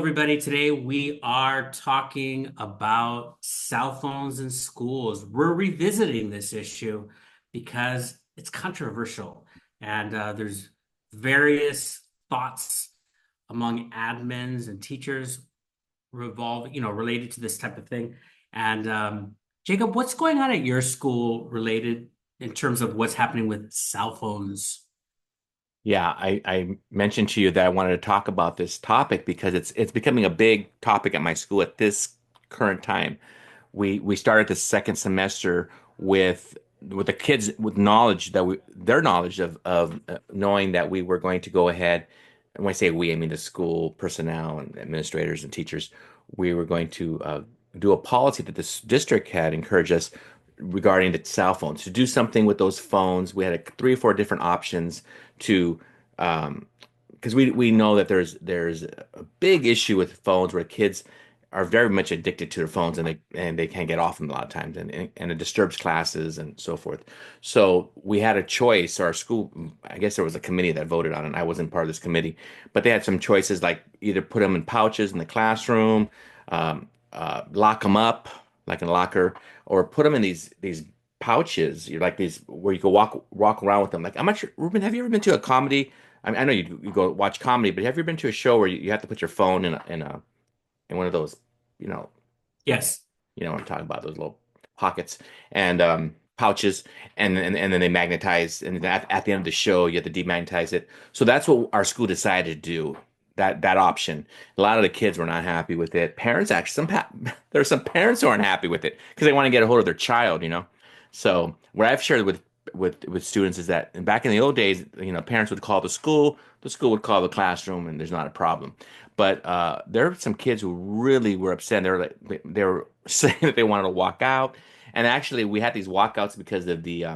everybody. Today we are talking about cell phones in schools. We're revisiting this issue because it's controversial, and there's various thoughts among admins and teachers related to this type of thing. And Jacob, what's going on at your school related in terms of what's happening with cell phones? Yeah, I mentioned to you that I wanted to talk about this topic because it's becoming a big topic at my school at this current time. We started the second semester with the kids with knowledge that we their knowledge of knowing that we were going to go ahead. And when I say we, I mean the school personnel and administrators and teachers. We were going to do a policy that this district had encouraged us regarding the cell phones to do something with those phones. We had three or four different options to because we know that there's a big issue with phones where kids are very much addicted to their phones and they can't get off them a lot of times and it disturbs classes and so forth. So we had a choice. Our school, I guess there was a committee that voted on it. I wasn't part of this committee, but they had some choices like either put them in pouches in the classroom, lock them up like in a locker, or put them in these pouches. You're like these where you can walk around with them. Like I'm not sure, Ruben, have you ever been to a comedy? I know you go watch comedy, but have you been to a show where you have to put your phone in one of those, you know, Yes. you know what I'm talking about, those little pockets and pouches, and then they magnetize, and then at the end of the show, you have to demagnetize it. So that's what our school decided to do. That option. A lot of the kids were not happy with it. Parents actually, there are some parents who aren't happy with it because they want to get a hold of their child. So what I've shared with students is that back in the old days, parents would call the school would call the classroom, and there's not a problem. But there are some kids who really were upset. They were saying that they wanted to walk out, and actually we had these walkouts because of the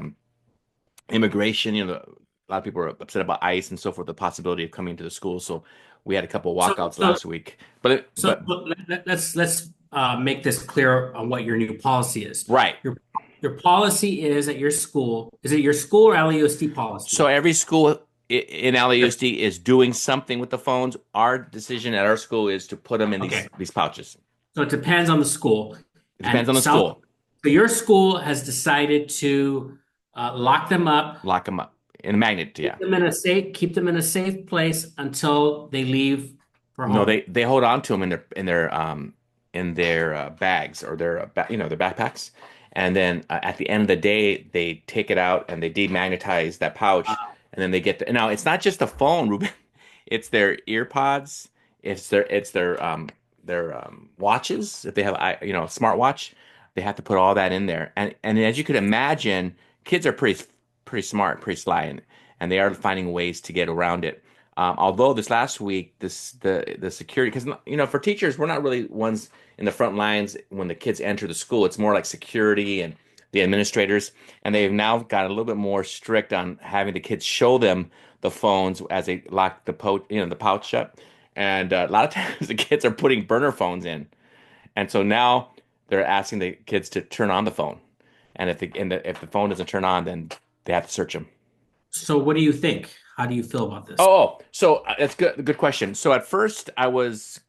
immigration. A lot of people were upset about ICE and so forth, the possibility of coming to the school. So we had a couple of So, walkouts so last week. But it, So but let's make this clear on what your new policy is. right. Your policy is at your school. Is it your school or LUSD So policy? every school in LAUSD is doing something with the phones. Our decision at our school is to put them in Okay. these pouches. So it depends on the school. It depends on And the school. so your school has decided to lock them up, Lock them up in a magnet. Yeah. keep them in a safe place until they leave for No, home. they hold on to them in their bags or their their backpacks, and then at the end of the day they take it out and they demagnetize that pouch, and then they get now it's not just the phone, Ruben. It's their ear pods, it's their watches. If they have smartwatch, they have to put all that in there, and as you could imagine, kids are pretty smart, pretty sly, and they are finding ways to get around it. Although this last week, the security, because for teachers, we're not really ones in the front lines when the kids enter the school. It's more like security and the administrators, and they've now got a little bit more strict on having the kids show them the phones as they lock the pouch shut. And a lot of times the kids are putting burner phones in, and so now they're asking the kids to turn on the phone, and if the phone doesn't turn on, then they have to search them. So what do you think? How do you feel about this? So that's good. Good question. So at first I was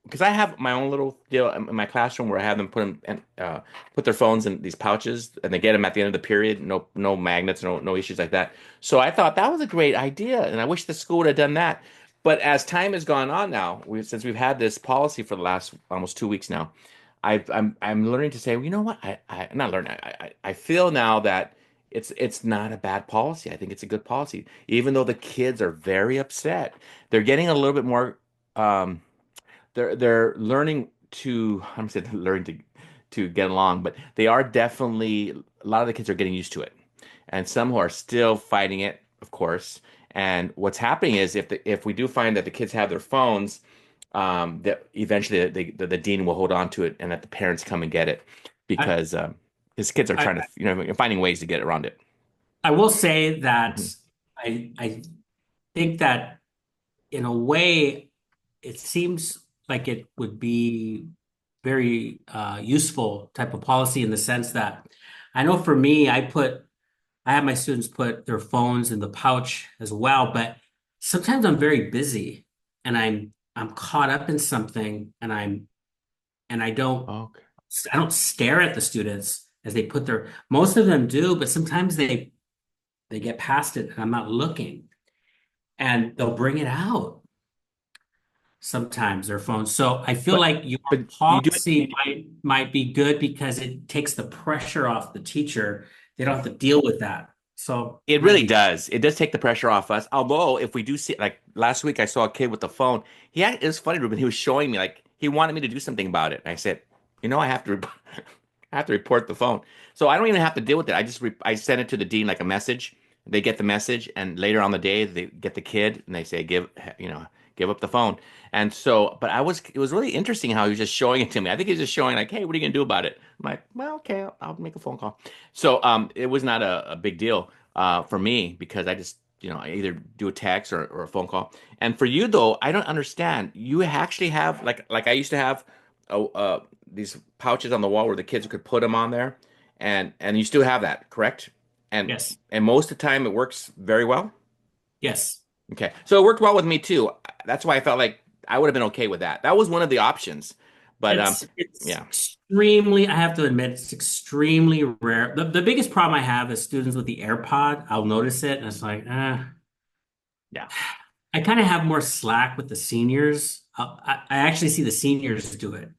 because I have my own little deal in my classroom where I have them put their phones in these pouches and they get them at the end of the period. No magnets, no issues like that. So I thought that was a great idea, and I wish the school would have done that. But as time has gone on now, since we've had this policy for the last almost 2 weeks now, I'm learning to say, well, you know what? I'm not learning. I feel now that it's not a bad policy. I think it's a good policy, even though the kids are very upset. They're getting a little bit more. They're learning to. I'm saying learning to get along, but they are definitely a lot of the kids are getting used to it, and some who are still fighting it, of course. And what's happening is if we do find that the kids have their phones, that eventually the dean will hold on to it, and that the parents come and get it I, because his kids are I, trying to finding ways to get around it. I will say that Mhm. I think that in a way it seems like it would be very useful type of policy in the sense that I know for me, I have my students put their phones in the pouch as well, but sometimes I'm very busy and I'm caught up in something and Okay. I don't stare at the students as they put their, most of them do, but sometimes they get past it and I'm not looking and they'll bring it out sometimes their phones. So I feel But like your but you do it. policy might be good because it takes the pressure off the teacher. They don't have to deal with that. So It might really be does. It does take the pressure off us. Although, if we do see, like last week, I saw a kid with the phone. It was funny, Ruben. He was showing me, like, he wanted me to do something about it. And I said, I have to, I have to report the phone. So I don't even have to deal with it. I send it to the dean like a message. They get the message, and later on the day, they get the kid, and they say, give up the phone. And so, but it was really interesting how he was just showing it to me. I think he was just showing, like, hey, what are you gonna do about it? I'm like, well, okay, I'll make a phone call. So, it was not a big deal for me because I just, I either do a text or a phone call. And for you though, I don't understand. You actually have like I used to have these pouches on the wall where the kids could put them on there, and you still have that, correct? And yes, and most of the time it works very well. yes. Okay, so it worked well with me too. That's why I felt like I would have been okay with that. That was one of the options, but It's yeah, extremely, I have to admit, it's extremely rare. The biggest problem I have is students with the AirPod. I'll notice it and it's like, yeah. I kind of have more slack with the seniors. I actually see the seniors do it,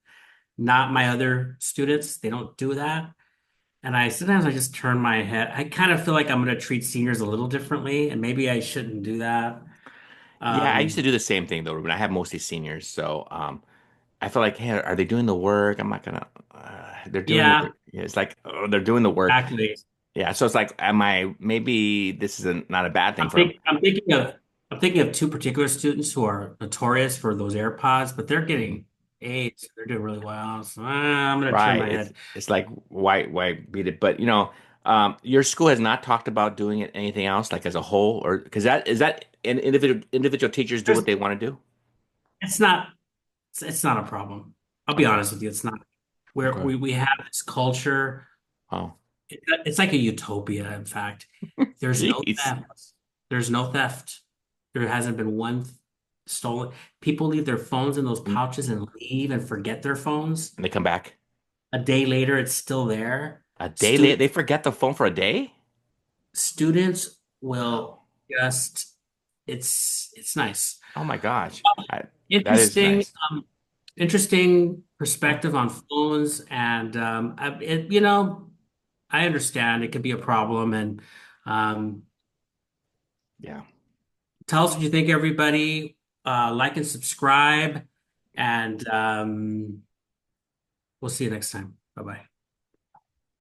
not my other students. They don't do that. And I sometimes I just turn my head. I kind of feel like I'm going to treat seniors a little differently, and maybe I shouldn't do that. Yeah, I used to Um, do the same thing though, Ruben. I have mostly seniors, so I feel like, hey, are they doing the work? I'm not gonna. They're doing yeah, it. It's like, oh, they're doing the work. exactly. Yeah, so it's like, am I? Maybe this is not a bad thing for them. I'm thinking of two particular students who are notorious for those AirPods, but they're getting A's. They're doing really well. So I'm going to turn Right. my head. It's like, why beat it? But your school has not talked about doing it anything else, like as a whole, or because that is that individual teachers do There's, what they want to do. it's not it's not a problem. I'll be Okay. honest with you, it's not. Where Okay. we have this culture. Oh, It's like a utopia, in fact. There's no jeez. theft. There's no theft. There hasn't been one stolen. People leave their phones in those And pouches and leave and forget their phones. they come back A day later, it's still there. a day later. Student They forget the phone for a day. students Wow. will just it's nice. Oh my gosh. That is Interesting, nice. interesting Huh? perspective on phones, and I understand it could be a problem, and um, Yeah. tell us what you think, everybody. Like and subscribe, and we'll see you next time. Bye bye.